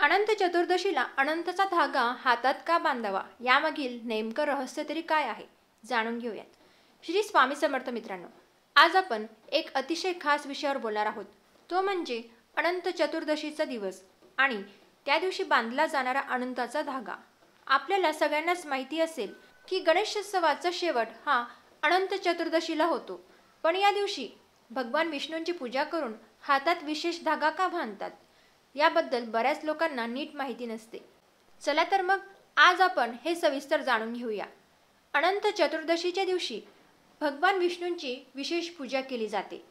अनंत चतुर्दशीला अनंतचा धागा हातात का बांधावा यामागील नेमकं रहस्य तरी काय आहे जाणून घेऊयात. श्री स्वामी समर्थ मित्रांनो, आज आपण एक अतिशय खास विषयावर बोलणार आहोत. तो म्हणजे अनंत चतुर्दशीचा दिवस आणि त्या दिवशी बांधला जाणारा अनंताचा धागा. आपल्याला सगळ्यांनाच माहिती असेल की गणेशोत्सवाचा शेवट हा अनंत चतुर्दशीला होतो. पण या दिवशी भगवान विष्णूंची पूजा करून हातात विशेष धागा का बांधतात याबद्दल बऱ्याच लोकांना नीट माहिती नसते. चला तर मग आज आपण हे सविस्तर जाणून घेऊया. अनंत चतुर्दशीच्या दिवशी भगवान विष्णूंची विशेष पूजा केली जाते.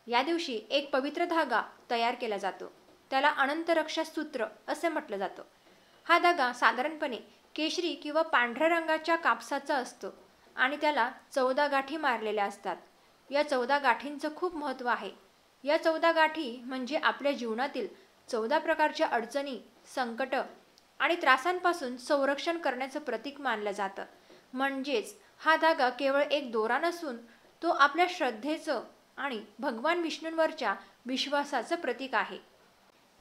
या दिवशी एक पवित्र धागा तयार केला जातो. त्याला अनंत रक्षा सूत्र असे म्हटलं जातं. हा धागा साधारणपणे केशरी किंवा पांढऱ्या रंगाच्या कापसाचा असतो आणि त्याला 14 गाठी मारलेल्या असतात. या 14 गाठींचं खूप महत्त्व आहे. या 14 गाठी म्हणजे आपल्या जीवनातील 14 प्रकारच्या अडचणी, संकट आणि त्रासांपासून संरक्षण करण्याचं प्रतीक मानलं जातं. म्हणजेच हा धागा केवळ एक दोरा नसून तो आपल्या श्रद्धेचं आणि भगवान विष्णूंवरच्या विश्वासाचं प्रतीक आहे.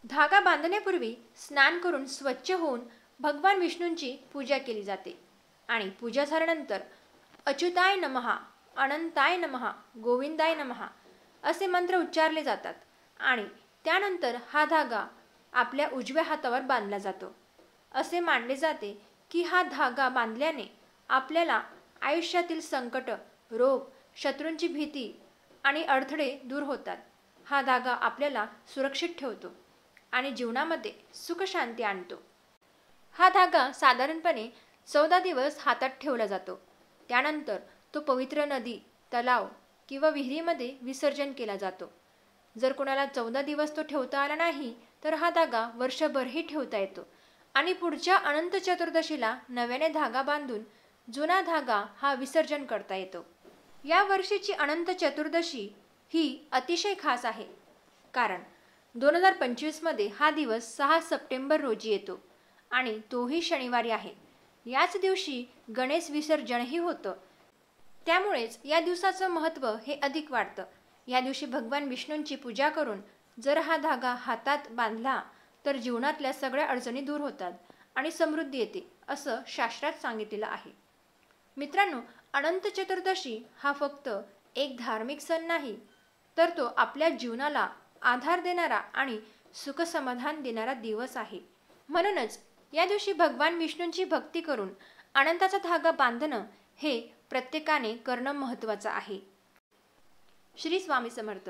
धागा बांधण्यापूर्वी स्नान करून स्वच्छ होऊन भगवान विष्णूंची पूजा केली जाते आणि पूजा झाल्यानंतर अच्युताय नमः, अनंताय नमः, गोविंदाय नमः असे मंत्र उच्चारले जातात आणि त्यानंतर हा धागा आपल्या उजव्या हातावर बांधला जातो. असे मानले जाते की हा धागा बांधल्याने आपल्याला आयुष्यातील संकट, रोग, शत्रूंची भीती आणि अडथळे दूर होतात. हा धागा आपल्याला सुरक्षित ठेवतो आणि जीवनामध्ये सुख शांती आणतो. हा धागा साधारणपणे 14 दिवस हातात ठेवला जातो. त्यानंतर तो पवित्र नदी, तलाव किंवा विहिरीमध्ये विसर्जन केला जातो. जर कोणाला 14 दिवस तो ठेवता आला नाही तर हा धागा वर्षभरही ठेवता येतो आणि पुढच्या अनंत चतुर्दशीला नव्याने धागा बांधून जुना धागा हा विसर्जन करता येतो. या वर्षीची अनंत चतुर्दशी ही अतिशय खास आहे कारण 2025 मध्ये हा दिवस 6 सप्टेंबर रोजी येतो आणि तोही शनिवारी आहे. याच दिवशी गणेश विसर्जनही होतं. त्यामुळेच या दिवसाचं महत्त्व हे अधिक वाढतं. या दिवशी भगवान विष्णूंची पूजा करून जर हा धागा हातात बांधला तर जीवनातल्या सगळ्या अडचणी दूर होतात आणि समृद्धी येते असं शास्त्रात सांगितलेलं आहे. मित्रांनो, अनंत चतुर्दशी हा फक्त एक धार्मिक सण नाही तर तो आपल्या जीवनाला आधार देणारा आणि सुखसमाधान देणारा दिवस आहे. म्हणूनच या दिवशी भगवान विष्णूंची भक्ती करून अनंताचा धागा बांधणं हे प्रत्येकाने करणं महत्त्वाचं आहे. श्री स्वामी समर्थ.